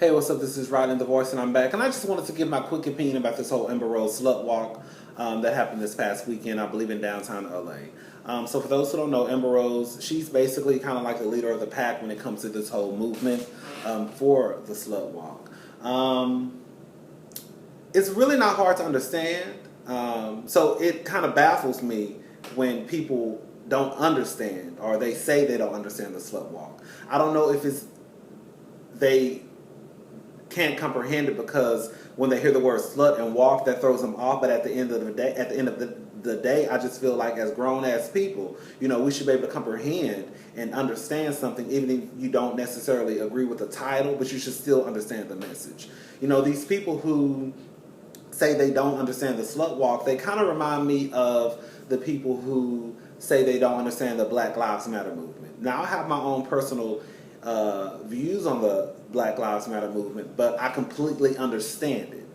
Hey, what's up? This is Rylan the Voice, and I'm back. And I just wanted to give my quick opinion about this whole Amber Rose slut walk that happened this past weekend, I believe, in downtown LA. So for those who don't know, Amber Rose, she's basically kind of like the leader of the pack when it comes to this whole movement for the slut walk. It's really not hard to understand. So it kind of baffles me when people don't understand, or they say they don't understand the slut walk. I don't know if it's they can't comprehend it because when they hear the word slut and walk, that throws them off. But at the end of the day, I just feel like as grown ass people, we should be able to comprehend and understand something, even if you don't necessarily agree with the title, but you should still understand the message. These people who say they don't understand the slut walk, they kind of remind me of the people who say they don't understand the Black Lives Matter movement. Now, I have my own personal views on the Black Lives Matter movement, but I completely understand it.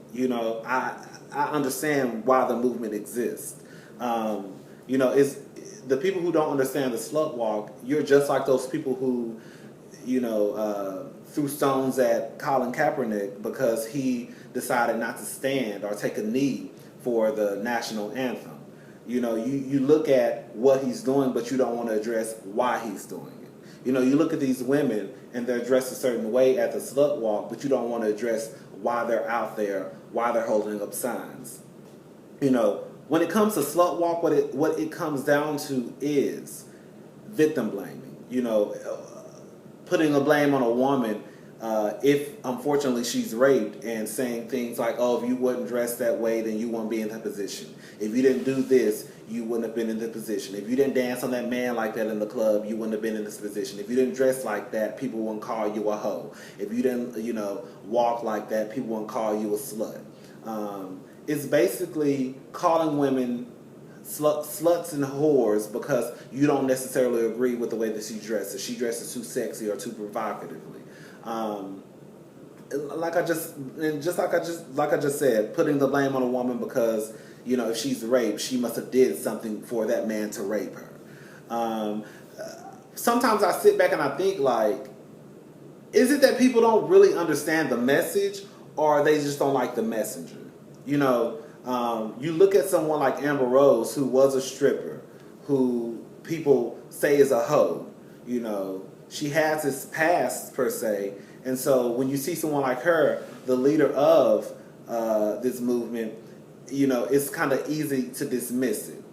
I understand why the movement exists. It's the people who don't understand the slut walk. You're just like those people who, threw stones at Colin Kaepernick because he decided not to stand or take a knee for the national anthem. You look at what he's doing, but you don't want to address why he's doing it. You look at these women and they're dressed a certain way at the slut walk, but you don't want to address why they're out there, why they're holding up signs. When it comes to slut walk, what it comes down to is victim blaming. Putting a blame on a woman if unfortunately she's raped, and saying things like, oh, if you wouldn't dress that way, then you wouldn't be in that position. If you didn't do this, you wouldn't have been in this position. If you didn't dance on that man like that in the club, you wouldn't have been in this position. If you didn't dress like that, people wouldn't call you a hoe. If you didn't, walk like that, people wouldn't call you a slut. It's basically calling women sluts and whores because you don't necessarily agree with the way that she dresses. She dresses too sexy or too provocatively. Like I just said, putting the blame on a woman because if she's raped, she must have did something for that man to rape her. Sometimes I sit back and I think, like, is it that people don't really understand the message, or they just don't like the messenger? You look at someone like Amber Rose, who was a stripper, who people say is a hoe. She has this past, per se. And so when you see someone like her, the leader of this movement, it's kind of easy to dismiss it.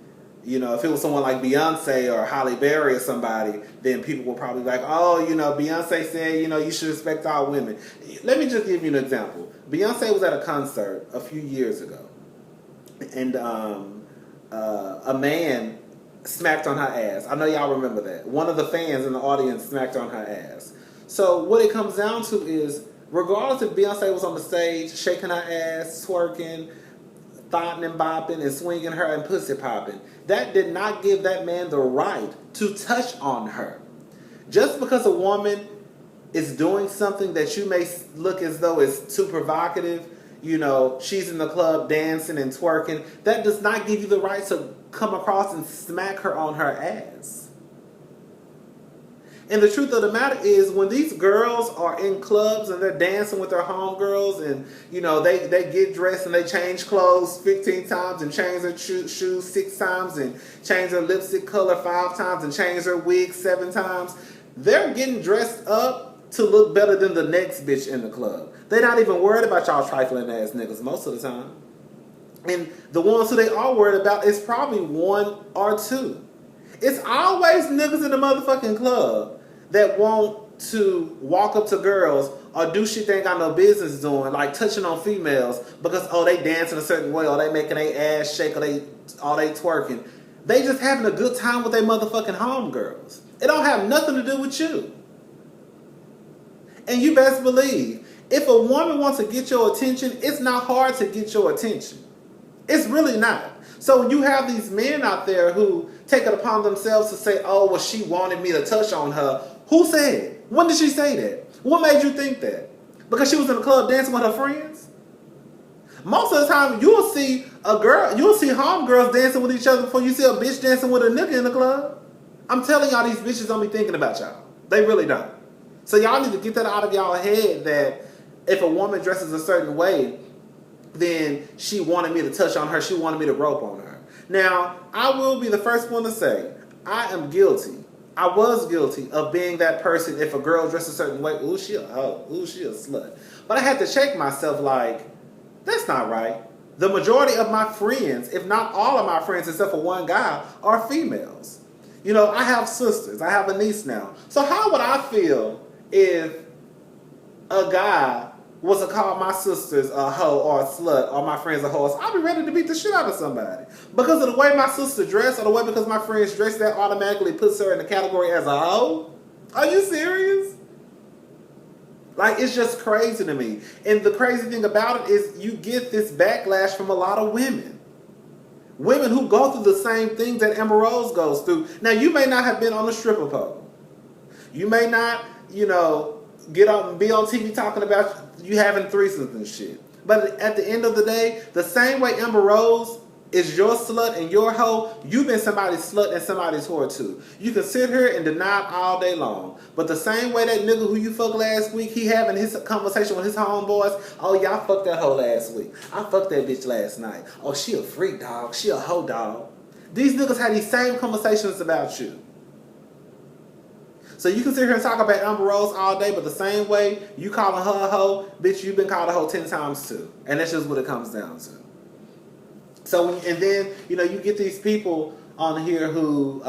If it was someone like Beyonce or Halle Berry or somebody, then people will probably be like, oh, Beyonce said, you should respect all women. Let me just give you an example. Beyonce was at a concert a few years ago, and a man smacked on her ass. I know y'all remember that. One of the fans in the audience smacked on her ass. So what it comes down to is, regardless if Beyonce was on the stage shaking her ass, twerking, thotting and bopping and swinging her and pussy popping, that did not give that man the right to touch on her. Just because a woman is doing something that you may look as though is too provocative, she's in the club dancing and twerking, that does not give you the right to come across and smack her on her ass. And the truth of the matter is, when these girls are in clubs and they're dancing with their homegirls, and they get dressed and they change clothes 15 times and change their shoes 6 times and change their lipstick color 5 times and change their wig 7 times, they're getting dressed up to look better than the next bitch in the club. They're not even worried about y'all trifling ass niggas most of the time. And the ones who they are worried about is probably 1 or 2. It's always niggas in the motherfucking club that want to walk up to girls or do shit they ain't got no business doing, like touching on females because, oh, they dancing a certain way, or they making their ass shake, or they twerking. They just having a good time with their motherfucking homegirls. It don't have nothing to do with you. And you best believe, if a woman wants to get your attention, it's not hard to get your attention. It's really not. So when you have these men out there who take it upon themselves to say, oh, well, she wanted me to touch on her. Who said? When did she say that? What made you think that? Because she was in the club dancing with her friends? Most of the time, you'll see homegirls dancing with each other before you see a bitch dancing with a nigga in the club. I'm telling y'all, these bitches don't be thinking about y'all. They really don't. So y'all need to get that out of y'all head that if a woman dresses a certain way, then she wanted me to touch on her. She wanted me to rope on her. Now, I will be the first one to say, I am guilty. I was guilty of being that person. If a girl dressed a certain way, ooh, she a hoe. Ooh, she a slut. But I had to shake myself like, that's not right. The majority of my friends, if not all of my friends except for one guy, are females. You know, I have sisters. I have a niece now. So how would I feel if a guy was to call my sisters a hoe or a slut or my friends a hoe? I'd be ready to beat the shit out of somebody. Because of the way my sister dressed or the way because my friends dress, that automatically puts her in the category as a hoe? Are you serious? Like, it's just crazy to me. And the crazy thing about it is you get this backlash from a lot of women. Women who go through the same things that Amber Rose goes through. Now, you may not have been on the stripper pole. You may not, you know, get up and be on TV talking about you having threesomes and shit. But at the end of the day, the same way Amber Rose is your slut and your hoe, you've been somebody's slut and somebody's whore too. You can sit here and deny it all day long. But the same way that nigga who you fucked last week, he having his conversation with his homeboys, oh, y'all fucked that hoe last week. I fucked that bitch last night. Oh, she a freak dog. She a hoe dog. These niggas had these same conversations about you. So you can sit here and talk about Amber Rose all day, but the same way you calling her a hoe, bitch, you've been called a hoe 10 times too. And that's just what it comes down to. So, and then, you know, you get these people on here who,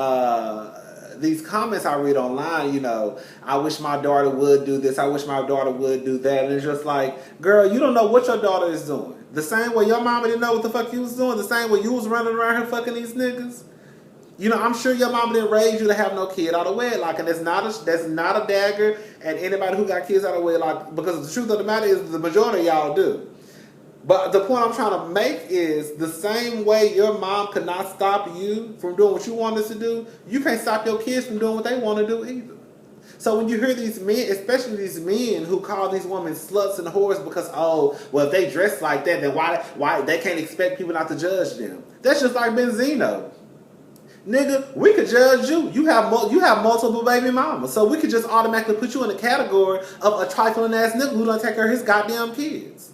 these comments I read online, you know, I wish my daughter would do this, I wish my daughter would do that. And it's just like, girl, you don't know what your daughter is doing. The same way your mama didn't know what the fuck you was doing, the same way you was running around here fucking these niggas. You know, I'm sure your mama didn't raise you to have no kid out of wedlock, and that's not a dagger at anybody who got kids out of wedlock, because the truth of the matter is the majority of y'all do. But the point I'm trying to make is the same way your mom could not stop you from doing what you wanted to do, you can't stop your kids from doing what they want to do either. So when you hear these men, especially these men who call these women sluts and whores because, oh, well, if they dress like that, then why they can't expect people not to judge them? That's just like Benzino. Nigga, we could judge you. You have multiple baby mamas, so we could just automatically put you in the category of a trifling ass nigga who don't take care of his goddamn kids.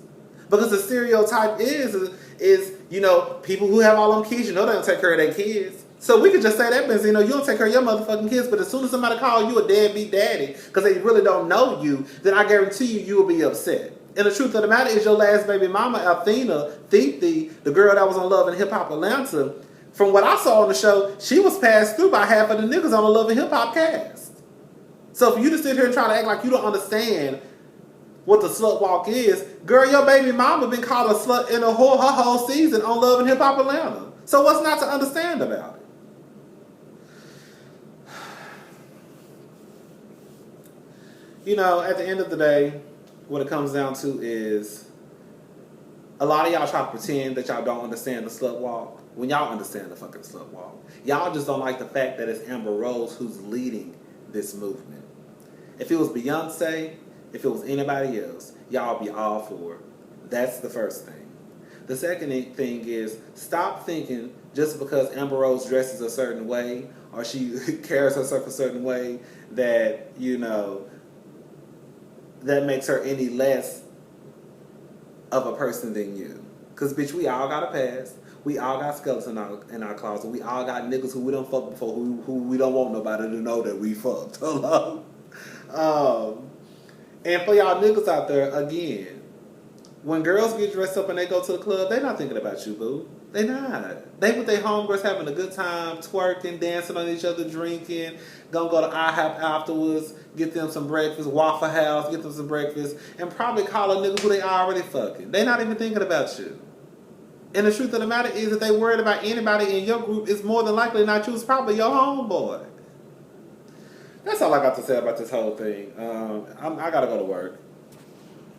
Because the stereotype is, you know, people who have all them kids, you know they don't take care of their kids. So we could just say that, Benzino, you don't take care of your motherfucking kids, but as soon as somebody calls you a deadbeat daddy because they really don't know you, then I guarantee you will be upset. And the truth of the matter is your last baby mama, Athena, Titi, the girl that was on Love and Hip Hop Atlanta, from what I saw on the show, she was passed through by half of the niggas on the Love and Hip Hop cast. So for you to sit here and try to act like you don't understand what the slut walk is, girl, your baby mama been called a slut in her whole season on Love and Hip Hop Atlanta. So what's not to understand about it? You know, at the end of the day, what it comes down to is a lot of y'all try to pretend that y'all don't understand the slut walk when y'all understand the fucking slut walk. Y'all just don't like the fact that it's Amber Rose who's leading this movement. If it was Beyonce, if it was anybody else, y'all be all for it. That's the first thing. The second thing is stop thinking just because Amber Rose dresses a certain way or she carries herself a certain way that, you know, that makes her any less of a person than you. Because, bitch, we all got a past. We all got skeletons in our closet. We all got niggas who we done fucked before who we don't want nobody to know that we fucked. Hello? And for y'all niggas out there, again, when girls get dressed up and they go to the club, they not thinking about you, boo. They not. They with their homegirls having a good time, twerking, dancing on each other, drinking, gonna go to IHOP afterwards, get them some breakfast, Waffle House, get them some breakfast, and probably call a nigga who they already fucking. They not even thinking about you. And the truth of the matter is that they worried about anybody in your group is more than likely not you. It's probably your homeboy. That's all I got to say about this whole thing. I gotta go to work.